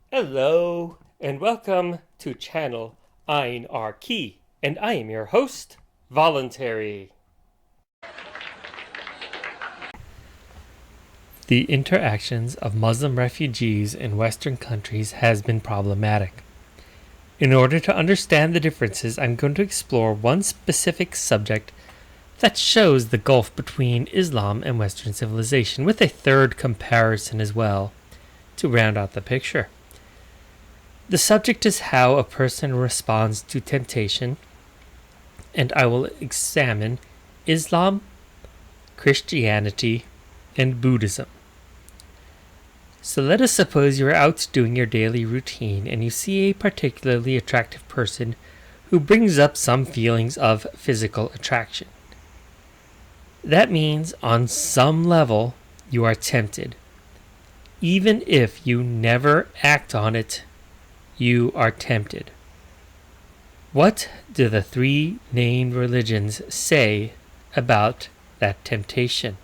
Hello, and welcome to channel Ein Key, and I am your host, Voluntary. The interactions of Muslim refugees in Western countries has been problematic. In order to understand the differences, I'm going to explore one specific subject that shows the gulf between Islam and Western civilization, with a third comparison as well, to round out the picture. The subject is how a person responds to temptation, and I will examine Islam, Christianity, and Buddhism. So let us suppose you are out doing your daily routine and you see a particularly attractive person who brings up some feelings of physical attraction. That means on some level you are tempted. Even if you never act on it, you are tempted. What do the three named religions say about that temptation?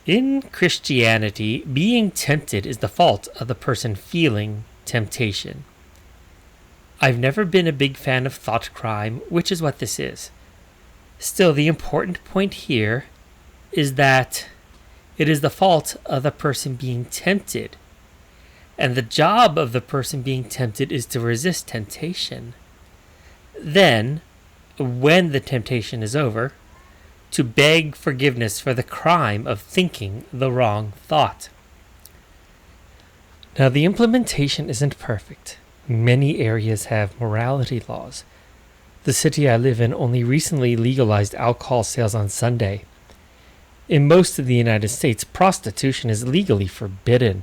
In Christianity, being tempted is the fault of the person feeling temptation. I've never been a big fan of thought crime, which is what this is. Still, the important point here is that it is the fault of the person being tempted. And the job of the person being tempted is to resist temptation. Then, when the temptation is over, to beg forgiveness for the crime of thinking the wrong thought. Now, the implementation isn't perfect. Many areas have morality laws. The city I live in only recently legalized alcohol sales on Sunday. In most of the United States, prostitution is legally forbidden.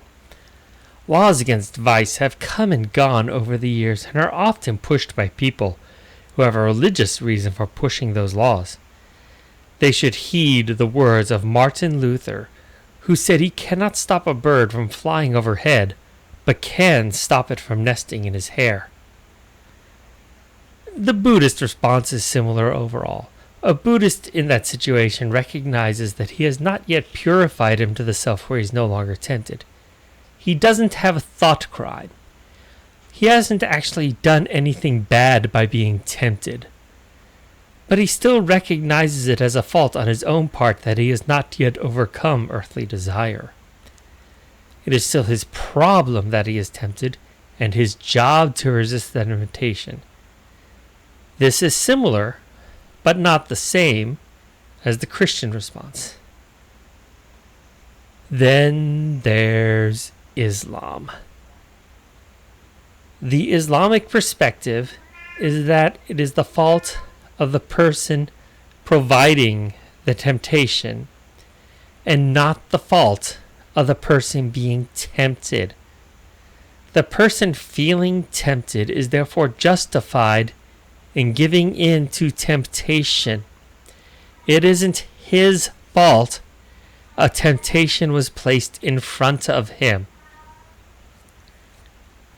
Laws against vice have come and gone over the years and are often pushed by people who have a religious reason for pushing those laws. They should heed the words of Martin Luther, who said he cannot stop a bird from flying overhead, but can stop it from nesting in his hair. The Buddhist response is similar overall. A Buddhist in that situation recognizes that he has not yet purified him to the self where he is no longer tempted. He doesn't have a thought crime. He hasn't actually done anything bad by being tempted. But he still recognizes it as a fault on his own part that he has not yet overcome earthly desire. It is still his problem that he is tempted, and his job to resist that temptation. This is similar, but not the same, as the Christian response. Then there's Islam. The Islamic perspective is that it is the fault of the person providing the temptation and not the fault of the person being tempted. The person feeling tempted is therefore justified in giving in to temptation. It isn't his fault a temptation was placed in front of him.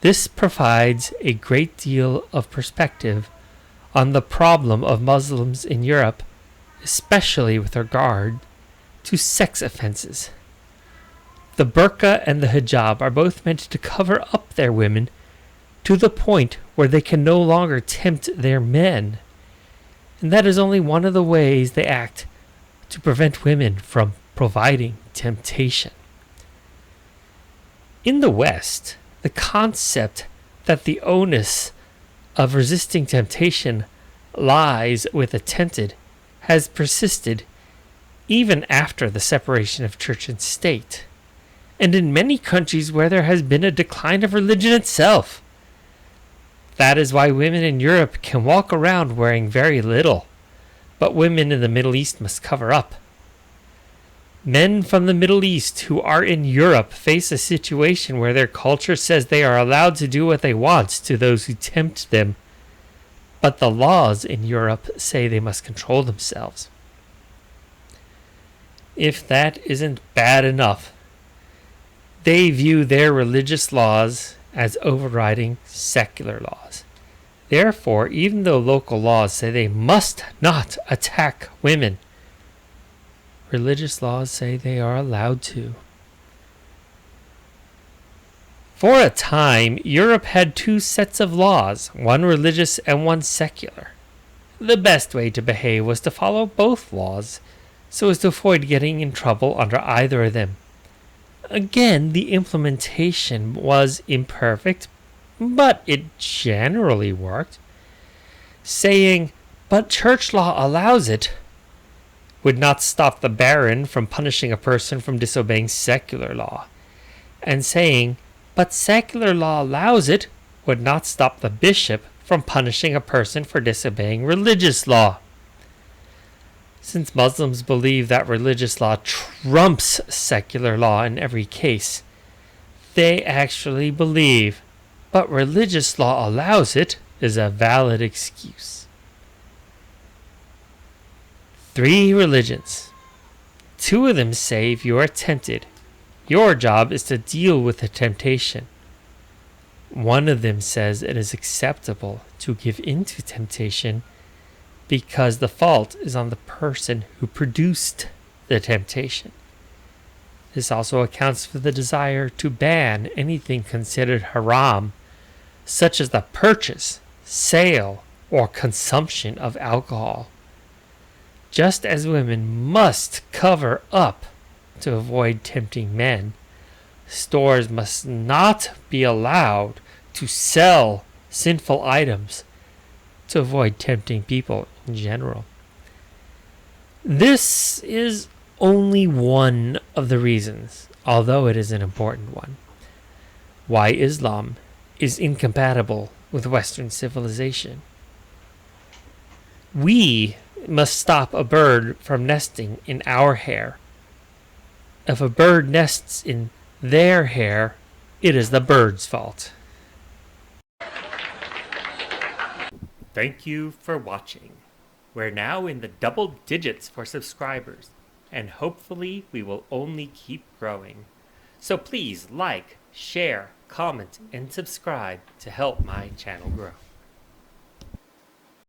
This provides a great deal of perspective on the problem of Muslims in Europe, especially with regard to sex offenses. The burqa and the hijab are both meant to cover up their women to the point where they can no longer tempt their men. And that is only one of the ways they act to prevent women from providing temptation. In the West, the concept that the onus of resisting temptation lies with the tempted has persisted even after the separation of church and state, and in many countries where there has been a decline of religion itself. That is why women in Europe can walk around wearing very little, but women in the Middle East must cover up. Men from the Middle East who are in Europe face a situation where their culture says they are allowed to do what they want to those who tempt them, but the laws in Europe say they must control themselves. If that isn't bad enough, they view their religious laws as overriding secular laws. Therefore, even though local laws say they must not attack women, religious laws say they are allowed to. For a time, Europe had two sets of laws, one religious and one secular. The best way to behave was to follow both laws, so as to avoid getting in trouble under either of them. Again, the implementation was imperfect, but it generally worked. Saying, "But church law allows it," would not stop the baron from punishing a person from disobeying secular law. And saying, "But secular law allows it," would not stop the bishop from punishing a person for disobeying religious law. Since Muslims believe that religious law trumps secular law in every case, they actually believe, "But religious law allows it," is a valid excuse. 3 religions. 2 of them say if you are tempted, your job is to deal with the temptation. 1 of them says it is acceptable to give in to temptation because the fault is on the person who produced the temptation. This also accounts for the desire to ban anything considered haram, such as the purchase, sale, or consumption of alcohol. Just as women must cover up to avoid tempting men, stores must not be allowed to sell sinful items to avoid tempting people in general. This is only one of the reasons, although it is an important one, why Islam is incompatible with Western civilization. We must stop a bird from nesting in our hair. If a bird nests in their hair, it is the bird's fault. Thank you for watching. We're now in the double digits for subscribers, and hopefully we will only keep growing. So please like, share, comment, and subscribe to help my channel grow.